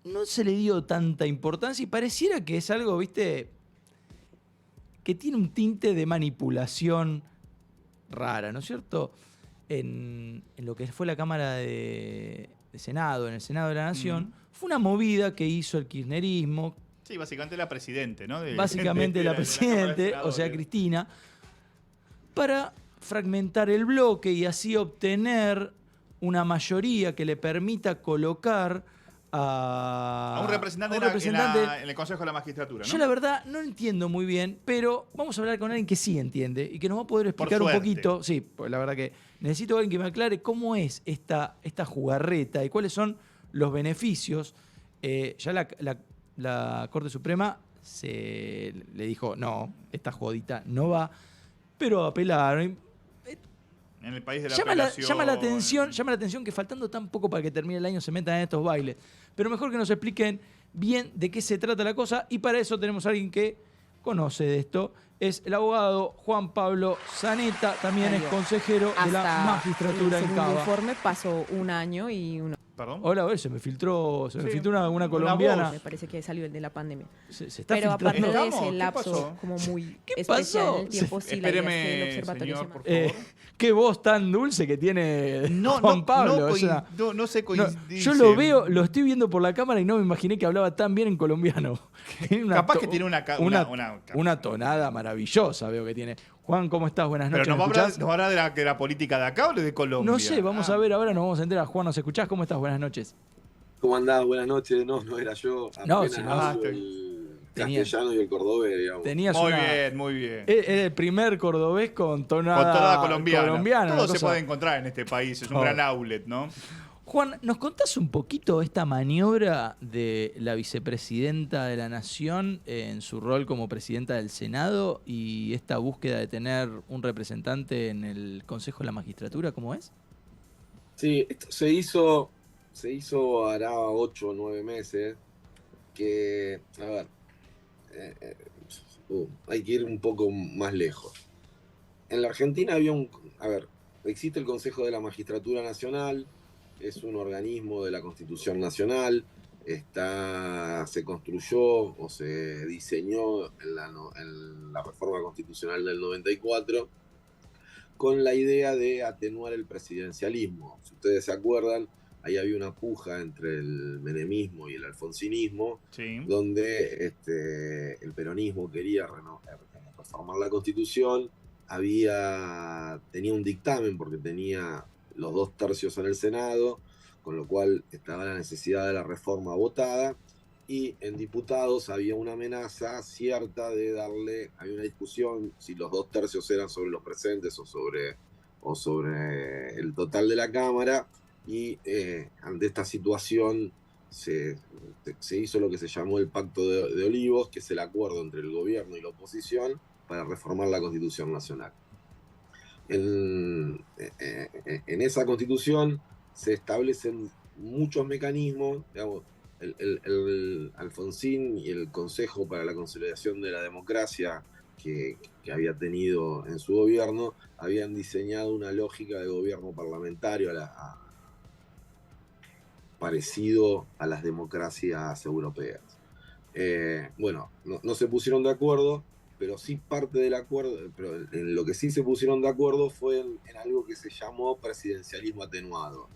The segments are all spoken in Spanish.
no se le dio tanta importancia y pareciera que es algo, viste, que tiene un tinte de manipulación rara, ¿no es cierto? En lo que fue la Cámara de Senado, en el Senado de la Nación, fue una movida que hizo el kirchnerismo. Sí, básicamente la presidente, ¿no? Básicamente la presidente, o sea, Cristina, para fragmentar el bloque y así obtener una mayoría que le permita colocar a un representante, en el Consejo de la Magistratura, ¿no? Yo la verdad no entiendo muy bien, pero vamos a hablar con alguien que sí entiende y que nos va a poder explicar un poquito. Sí, pues la verdad que necesito a alguien que me aclare cómo es esta jugarreta y cuáles son los beneficios. Ya la Corte Suprema le dijo, no, esta jodita no va, pero apelaron. En el país de la apelación. Llama la atención que faltando tan poco para que termine el año se metan en estos bailes. Pero mejor que nos expliquen bien de qué se trata la cosa y para eso tenemos a alguien que conoce de esto. Es el abogado Juan Pablo Zaneta, también es consejero de la magistratura en Cava. El informe pasó un año y uno. ¿Perdón? Hola, a ver, se me filtró una colombiana. Me parece que salió el de la pandemia. Se está pero filtrando. aparte de ese lapso como muy especial en el tiempo, sí, la idea es que el observatorio señor, por favor. Qué voz tan dulce que tiene Juan Pablo. No sé coincidir. Yo lo veo, lo estoy viendo por la cámara y no me imaginé que hablaba tan bien en colombiano. Capaz que tiene una tonada maravillosa, veo que tiene. Juan, ¿cómo estás? Buenas noches. ¿Pero nos va a hablar de la política de acá o de Colombia? No sé, vamos a ver, ahora nos vamos a enterar. Juan, ¿nos escuchás? ¿Cómo estás? Buenas noches. ¿Cómo andás? Buenas noches. No era yo. No, si no, el castellano y el cordobés, digamos. Tenías muy bien. Era el primer cordobés con tonada colombiana. Todo se puede encontrar en este país, es un gran outlet, ¿no? Juan, ¿nos contás un poquito esta maniobra de la vicepresidenta de la Nación en su rol como presidenta del Senado y esta búsqueda de tener un representante en el Consejo de la Magistratura? ¿Cómo es? Sí, esto se hizo hará 8 o 9 meses que, a ver, hay que ir un poco más lejos. En la Argentina existe el Consejo de la Magistratura Nacional, es un organismo de la Constitución Nacional, se construyó o se diseñó en la reforma constitucional del 94 con la idea de atenuar el presidencialismo. Si ustedes se acuerdan, ahí había una puja entre el menemismo y el alfonsinismo, sí, donde el peronismo quería reformar la Constitución, tenía un dictamen porque tenía los 2/3 en el Senado, con lo cual estaba la necesidad de la reforma votada, y en diputados había una amenaza cierta de había una discusión si los 2/3 eran sobre los presentes o sobre el total de la Cámara, y ante esta situación se hizo lo que se llamó el Pacto de Olivos, que es el acuerdo entre el gobierno y la oposición para reformar la Constitución Nacional. En esa Constitución se establecen muchos mecanismos, digamos, el Alfonsín y el Consejo para la Consolidación de la Democracia que había tenido en su gobierno, habían diseñado una lógica de gobierno parlamentario parecido a las democracias europeas. No se pusieron de acuerdo, pero sí parte del acuerdo, pero en lo que sí se pusieron de acuerdo fue en algo que se llamó presidencialismo atenuado.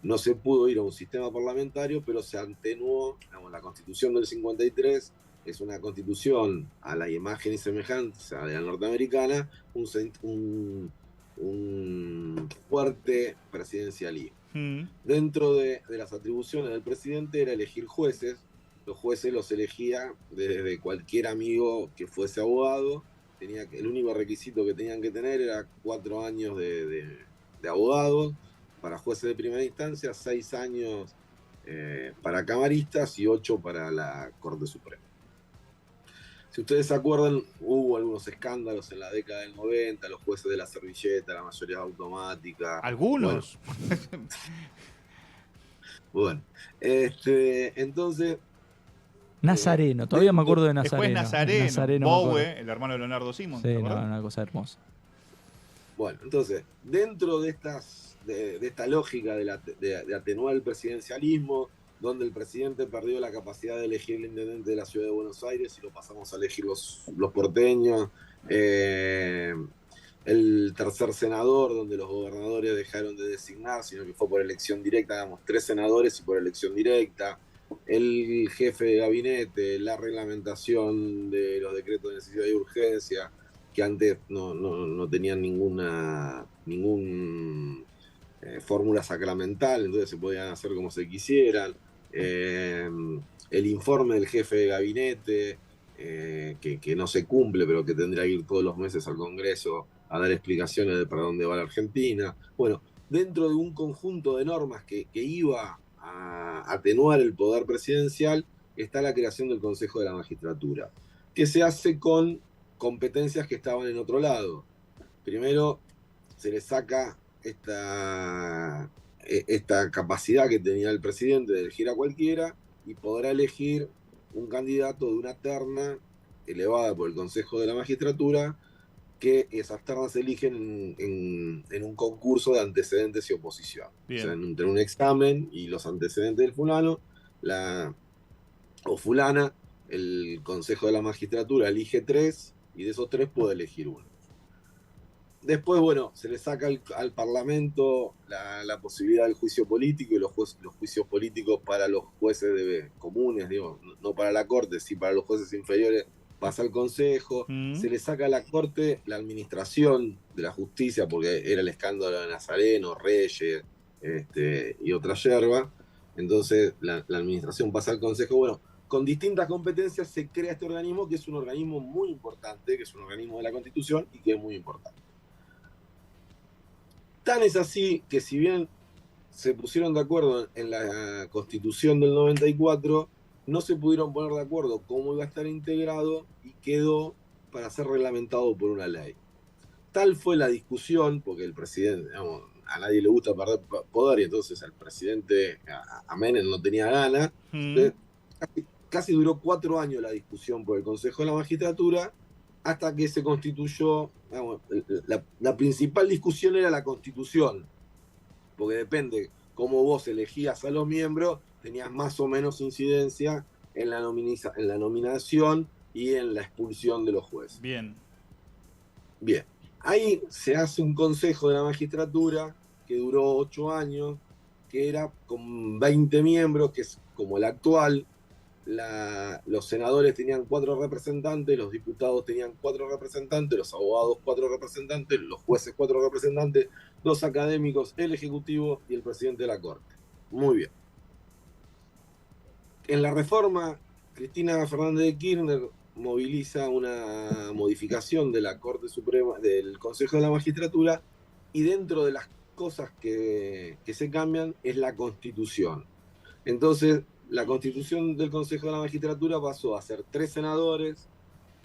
No se pudo ir a un sistema parlamentario, pero se atenuó. La Constitución del 53 es una constitución a la imagen y semejanza de la norteamericana, un fuerte presidencialismo. Dentro de las atribuciones del presidente era elegir jueces. Los jueces los elegía desde cualquier amigo que fuese abogado. El único requisito que tenían que tener era 4 años de abogados para jueces de primera instancia, 6 años para camaristas y 8 para la Corte Suprema. Si ustedes se acuerdan, hubo algunos escándalos en la década del 90, los jueces de la servilleta, la mayoría automática. ¿Algunos? Bueno, entonces... Nazareno, todavía me acuerdo de Nazareno. Después Nazareno, Bowe, el hermano de Leonardo Simón. Sí, una cosa hermosa. Bueno, entonces, dentro de esta lógica de atenuar el presidencialismo, donde el presidente perdió la capacidad de elegir el intendente de la ciudad de Buenos Aires y lo pasamos a elegir los porteños. El tercer senador, donde los gobernadores dejaron de designar, sino que fue por elección directa, digamos, 3 senadores y por elección directa. El jefe de gabinete, la reglamentación de los decretos de necesidad y urgencia, que antes no tenían ninguna fórmula sacramental, entonces se podían hacer como se quisieran. El informe del jefe de gabinete, que no se cumple, pero que tendría que ir todos los meses al Congreso a dar explicaciones de para dónde va la Argentina. Bueno, dentro de un conjunto de normas que iba a atenuar el poder presidencial, está la creación del Consejo de la Magistratura, que se hace con competencias que estaban en otro lado. Primero, se le saca esta capacidad que tenía el presidente de elegir a cualquiera y podrá elegir un candidato de una terna elevada por el Consejo de la Magistratura, que esas ternas se eligen en un concurso de antecedentes y oposición. Bien. O sea, entre un examen y los antecedentes del fulano o fulana, el Consejo de la Magistratura elige 3 y de esos 3 puede elegir uno. Después, bueno, se le saca al Parlamento la posibilidad del juicio político y los juicios políticos para los jueces comunes, digo, no para la Corte, sí para los jueces inferiores, pasa al Consejo. Se le saca a la Corte la administración de la justicia, porque era el escándalo de Nazareno, Reyes y otra yerba. Entonces, la administración pasa al Consejo. Bueno, con distintas competencias se crea este organismo, que es un organismo muy importante, que es un organismo de la Constitución y que es muy importante. Tan es así que, si bien se pusieron de acuerdo en la Constitución del 94, no se pudieron poner de acuerdo cómo iba a estar integrado y quedó para ser reglamentado por una ley. Tal fue la discusión, porque el presidente, digamos, a nadie le gusta perder poder, y entonces el presidente, a Menem, no tenía ganas. Casi duró 4 años la discusión por el Consejo de la Magistratura, hasta que se constituyó. Digamos, la principal discusión era la Constitución, porque depende cómo vos elegías a los miembros, tenías más o menos incidencia en la nominación y en la expulsión de los jueces. Bien. Ahí se hace un Consejo de la Magistratura que duró 8 años, que era con 20 miembros, que es como el actual. Los senadores tenían 4 representantes, los diputados tenían 4 representantes, los abogados 4 representantes, los jueces 4 representantes, 2 académicos, el Ejecutivo y el presidente de la Corte. Muy bien. En la reforma, Cristina Fernández de Kirchner moviliza una modificación de la Corte Suprema, del Consejo de la Magistratura, y dentro de las cosas que se cambian es la Constitución. Entonces, la Constitución del Consejo de la Magistratura pasó a ser 3 senadores,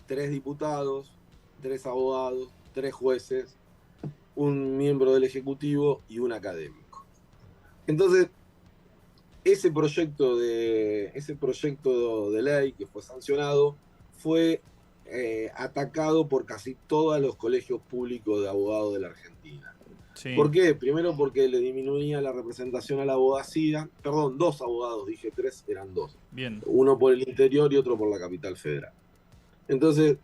3 diputados, 3 abogados, 3 jueces, un miembro del Ejecutivo y un académico. Entonces, ese proyecto de ley que fue sancionado fue atacado por casi todos los colegios públicos de abogados de la Argentina. Sí. ¿Por qué? Primero porque le disminuía la representación a la abogacía. Perdón, 2 abogados, dije 3, eran 2. Bien. Uno por el interior y otro por la capital federal. Entonces,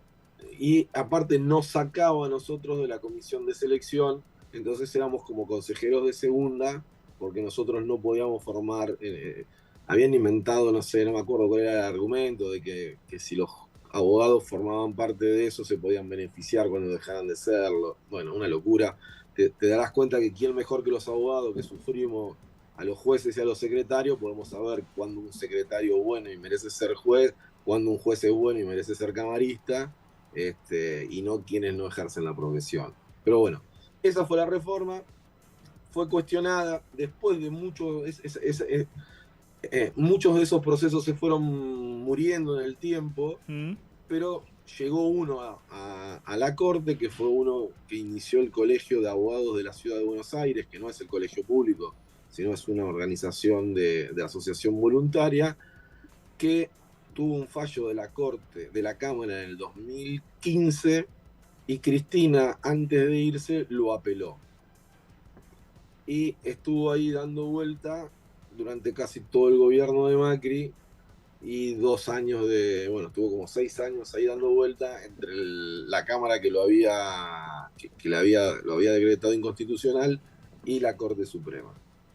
y aparte nos sacaba a nosotros de la comisión de selección, entonces éramos como consejeros de segunda, porque nosotros no podíamos formar, habían inventado, no sé, no me acuerdo cuál era el argumento, de que si los abogados formaban parte de eso se podían beneficiar cuando dejaran de serlo. Bueno, una locura. Te darás cuenta que quién mejor que los abogados, que sufrimos a los jueces y a los secretarios, podemos saber cuándo un secretario es bueno y merece ser juez, cuándo un juez es bueno y merece ser camarista, y no quienes no ejercen la profesión. Pero bueno, esa fue la reforma, fue cuestionada. Después de muchos de esos procesos se fueron muriendo en el tiempo, pero llegó uno a la Corte, que fue uno que inició el Colegio de Abogados de la Ciudad de Buenos Aires, que no es el colegio público, sino es una organización de asociación voluntaria, que tuvo un fallo de la Corte, de la Cámara, en el 2015, y Cristina, antes de irse, lo apeló. Y estuvo ahí dando vuelta durante casi todo el gobierno de Macri y 2 años estuvo como 6 años ahí dando vuelta entre la Cámara que lo había decretado inconstitucional y la Corte Suprema.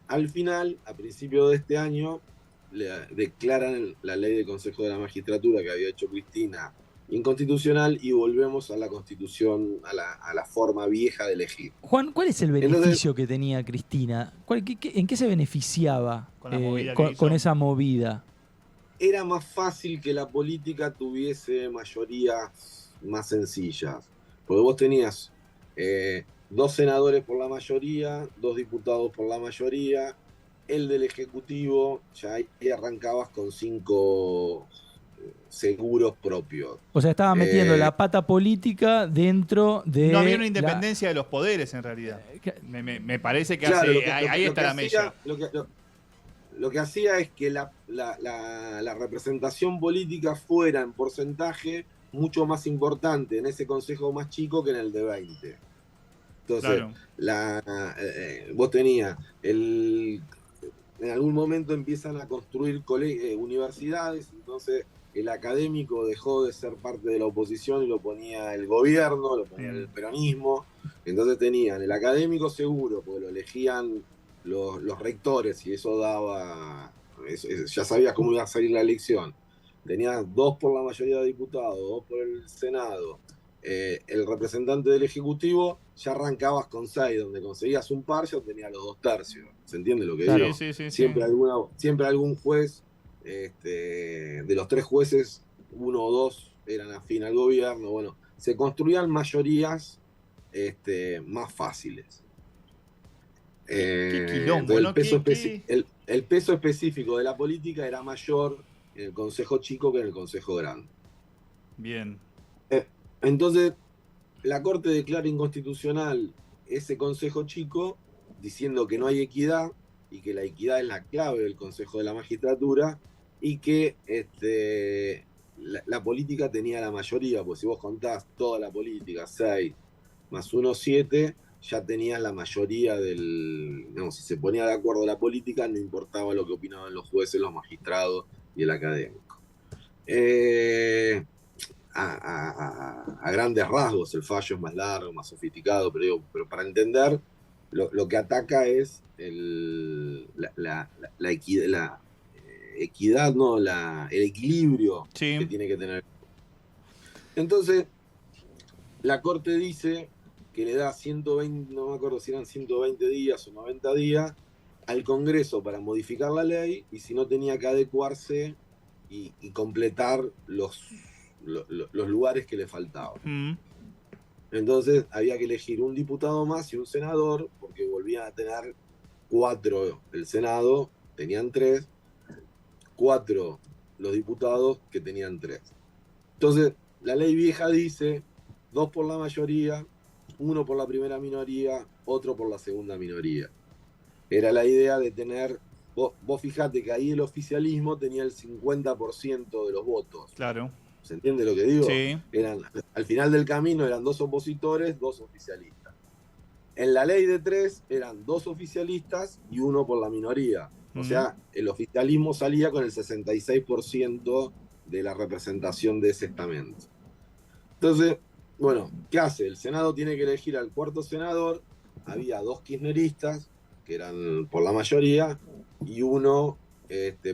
Al final, a principios de este año, le declaran la ley de Consejo de la Magistratura que había hecho Cristina inconstitucional y volvemos a la constitución, a la forma vieja de elegir. Juan, ¿cuál es el beneficio que tenía Cristina? ¿En qué se beneficiaba con esa movida? Era más fácil que la política tuviese mayorías más sencillas, porque vos tenías 2 senadores por la mayoría, 2 diputados por la mayoría, el del Ejecutivo, ya ahí arrancabas con 5 seguros propios. O sea, estaba metiendo la pata política dentro de... No había una independencia de los poderes, en realidad. Me parece que claro, ahí está la mella. Lo que hacía es que la representación política fuera en porcentaje mucho más importante en ese consejo más chico que en el de 20. Entonces, claro, vos tenías en algún momento empiezan a construir universidades, entonces el académico dejó de ser parte de la oposición y lo ponía el gobierno, lo ponía el peronismo. Entonces tenían el académico seguro, porque lo elegían los rectores y eso daba, ya sabías cómo iba a salir la elección. Tenías 2 por la mayoría de diputados, 2 por el Senado. El representante del Ejecutivo, ya arrancabas con 6, donde conseguías un par, ya tenías los 2 tercios. ¿Se entiende lo que digo? Sí. Siempre algún juez, de los 3 jueces, 1 o 2 eran afín al gobierno. Bueno, se construían mayorías más fáciles. Qué quilombo, el peso específico de la política era mayor en el Consejo Chico que en el Consejo Grande. Bien. Entonces, la Corte declara inconstitucional ese Consejo Chico, diciendo que no hay equidad y que la equidad es la clave del Consejo de la Magistratura y que la política tenía la mayoría, pues si vos contás toda la política, 6 más 1, 7, ya tenías la mayoría si se ponía de acuerdo la política, no importaba lo que opinaban los jueces, los magistrados y el académico. A grandes rasgos, el fallo es más largo, más sofisticado, pero para entender, lo que ataca es la equidad, ¿no? El equilibrio que tiene que tener. Entonces, la Corte dice que le da 120, no me acuerdo si eran 120 días o 90 días, al Congreso para modificar la ley, y si no tenía que adecuarse y completar los lugares que le faltaban. Entonces había que elegir un diputado más y un senador, porque volvían a tener 4 el Senado, tenían 3, 4 los diputados que tenían 3. Entonces, la ley vieja dice 2 por la mayoría, 1 por la primera minoría, otro por la segunda minoría. Era la idea de tener... Vos fijate que ahí el oficialismo tenía el 50% de los votos. Claro. ¿Se entiende lo que digo? Sí. Al final del camino eran 2 opositores, 2 oficialistas. En la ley de 3 eran 2 oficialistas y 1 por la minoría. O sea, el oficialismo salía con el 66% de la representación de ese estamento. Entonces, bueno, ¿qué hace? El Senado tiene que elegir al 4.º senador. Había 2 kirchneristas, que eran por la mayoría, y 1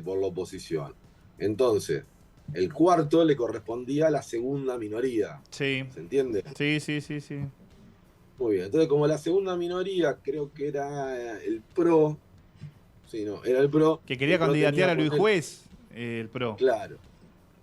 por la oposición. Entonces, el 4.º le correspondía a la segunda minoría. Sí. ¿Se entiende? Sí. Muy bien. Entonces, como la segunda minoría creo que era el PRO. Sí, no, era el PRO. Que quería candidatear a Luis Juez, el PRO. Claro.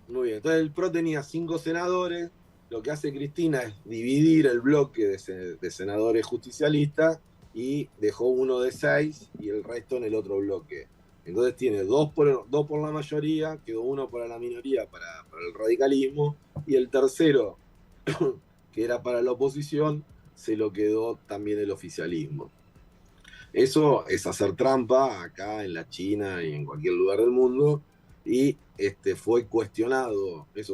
Muy bien. Entonces, el PRO tenía 5 senadores. Lo que hace Cristina es dividir el bloque de senadores justicialistas y dejó 1 de 6 y el resto en el otro bloque. Entonces tiene 2 por la mayoría, quedó 1 para la minoría, para el radicalismo, y el tercero, que era para la oposición, se lo quedó también el oficialismo. Eso es hacer trampa acá en la China y en cualquier lugar del mundo, y fue cuestionado por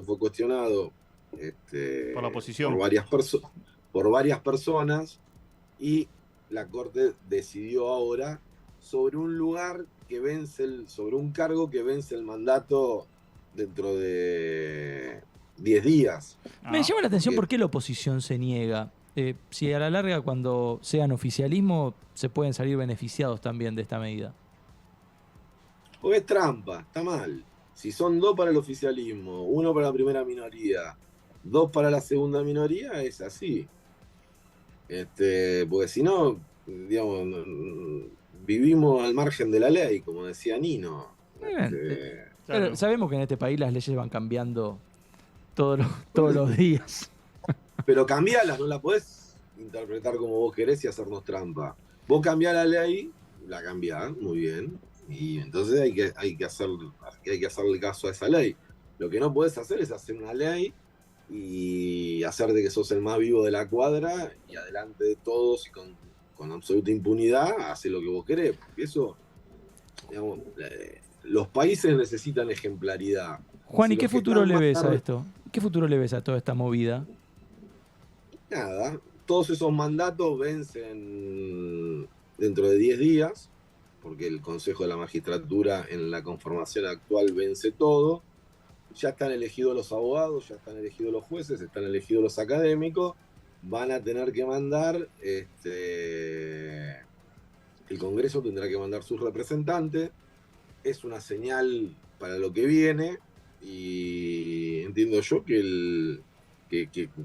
la oposición, por varias personas, y la Corte decidió ahora sobre un lugar que sobre un cargo que vence el mandato dentro de 10 días. Me llama la atención por qué la oposición se niega. Si a la larga, cuando sean oficialismo, se pueden salir beneficiados también de esta medida. Porque es trampa, está mal. Si son 2 para el oficialismo, 1 para la primera minoría, 2 para la segunda minoría, es así. Porque si no, digamos, vivimos al margen de la ley, como decía Nino. Pero sabemos que en este país las leyes van cambiando todos los días. Pero cambiarlas, no la podés interpretar como vos querés y hacernos trampa. Vos cambiás la ley, la cambiás, muy bien, y entonces hay que hacerle caso a esa ley. Lo que no podés hacer es hacer una ley y hacerte que sos el más vivo de la cuadra y adelante de todos y con absoluta impunidad hacer lo que vos querés. Porque eso, digamos, los países necesitan ejemplaridad. Juan, ¿y qué futuro le ves a esto? ¿Qué futuro le ves a toda esta movida? Nada, todos esos mandatos vencen dentro de 10 días, porque el Consejo de la Magistratura en la conformación actual vence todo. Ya están elegidos los abogados, ya están elegidos los jueces, están elegidos los académicos. Van a tener que mandar, el Congreso tendrá que mandar sus representantes. Es una señal para lo que viene y entiendo yo que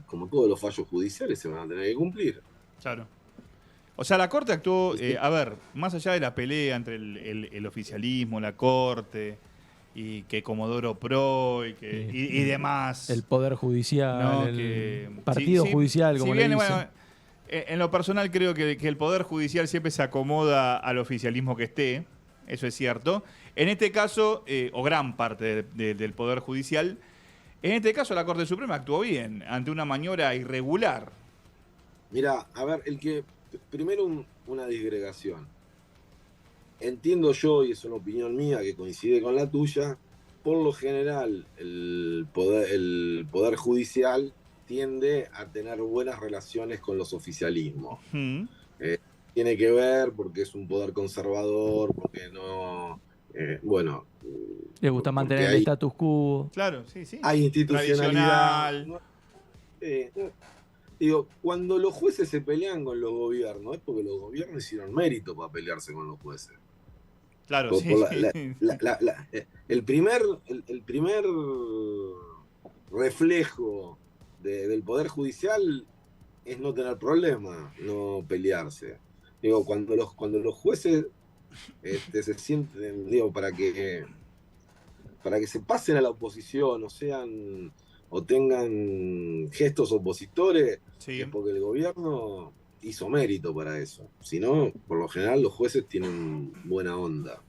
como todos los fallos judiciales se van a tener que cumplir. Claro. O sea, la Corte actuó, a ver, más allá de la pelea entre el oficialismo, la Corte, y que Comodoro Pro y demás. El Poder Judicial, ¿no? el Partido Judicial, como le dicen. Bueno, en lo personal creo que el Poder Judicial siempre se acomoda al oficialismo que esté, eso es cierto. En este caso, o gran parte del Poder Judicial, en este caso la Corte Suprema actuó bien, ante una maniobra irregular. Mira, a ver, primero una disgregación. Entiendo yo, y es una opinión mía que coincide con la tuya, por lo general el poder Judicial tiende a tener buenas relaciones con los oficialismos. Tiene que ver porque es un poder conservador, porque no... le gusta mantener el status quo. Claro, sí, sí. Hay institucionalidad. Digo, cuando los jueces se pelean con los gobiernos, es porque los gobiernos hicieron mérito para pelearse con los jueces. Claro, por, sí. Por el primer reflejo del Poder Judicial es no tener problemas, no pelearse. Digo, cuando los jueces se sienten, digo, para que se pasen a la oposición o tengan gestos opositores, sí, es porque el gobierno hizo mérito para eso. Si no, por lo general los jueces tienen buena onda.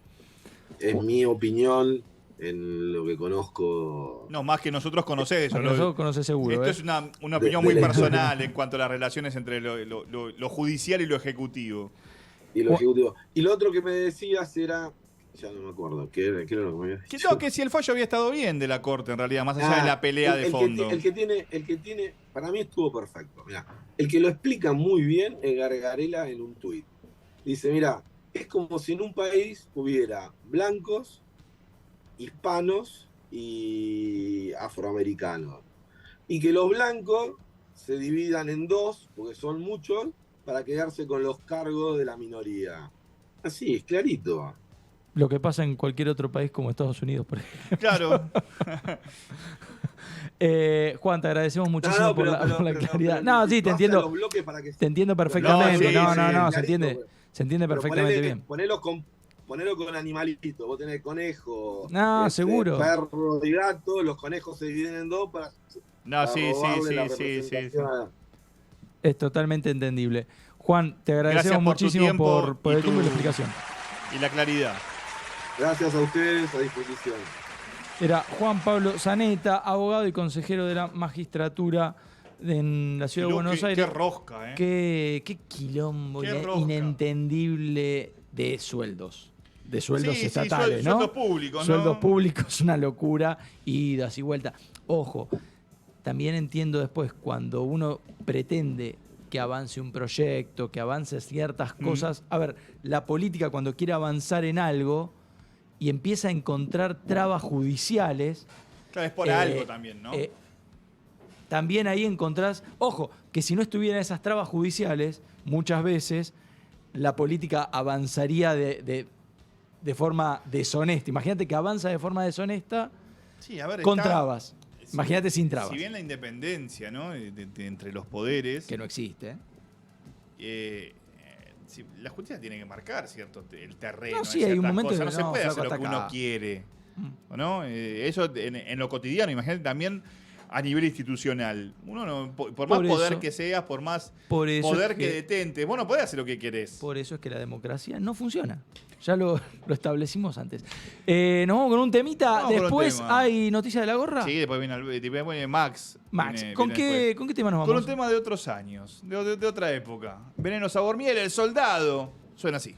Es mi opinión en lo que conozco. No, más que nosotros conocés eso. Nosotros conocés seguro. Esto es una opinión muy personal en cuanto a las relaciones entre lo judicial y lo ejecutivo. Y lo ejecutivo. Y lo otro que me decías era... Ya no me acuerdo. ¿Qué era lo que me habías dicho? Que si el fallo había estado bien de la Corte, en realidad, más allá de la pelea de fondo. El que tiene, para mí estuvo perfecto. Mirá, el que lo explica muy bien es Gargarella en un tuit. Dice, mira, es como si en un país hubiera blancos, hispanos y afroamericanos. Y que los blancos se dividan en dos, porque son muchos, para quedarse con los cargos de la minoría. Así, es clarito. Lo que pasa en cualquier otro país como Estados Unidos, por ejemplo. Claro. Juan, te agradecemos muchísimo por la claridad. No, sí, te entiendo. Te entiendo perfectamente. No, se entiende perfectamente bien. Ponelo con animalitos. Vos tenés conejo, seguro. Perro y gato. Los conejos se dividen en dos para sí. Es totalmente entendible. Juan, te agradecemos muchísimo por el tiempo y la explicación. Y la claridad. Gracias a ustedes, a disposición. Era Juan Pablo Zaneta, abogado y consejero de la magistratura en la ciudad de Buenos Aires. Qué rosca, Qué quilombo inentendible de sueldos. De sueldos estatales, ¿no? Sueldos públicos, ¿no? Sueldos públicos, una locura, idas y vueltas. Ojo, también entiendo después cuando uno pretende que avance un proyecto, que avance ciertas cosas. A ver, la política cuando quiere avanzar en algo y empieza a encontrar trabas judiciales... Claro, es por algo también, ¿no? También ahí encontrás... Ojo, que si no estuvieran esas trabas judiciales, muchas veces la política avanzaría de forma deshonesta. Imagínate que avanza de forma deshonesta sí, a ver, con trabas. Imagínate sin trabas. Si bien la independencia, ¿no? entre los poderes... Que no existe. La justicia tiene que marcar, ¿cierto? El terreno. No, sí, hay un momento cosas. que no se puede hacer lo que acá. uno quiere. ¿No? Eso en lo cotidiano, imagínate también a nivel institucional. Uno no, por más poder que seas, por más poder que detentes, vos no podés hacer lo que querés. Por eso es que la democracia no funciona. Ya lo establecimos antes. Nos vamos con un temita. Después hay noticias de la gorra. Sí, después viene Max. ¿Con qué tema nos vamos? Con un tema de otros años, de otra época. Veneno Sabor Miel, El Soldado. Suena así.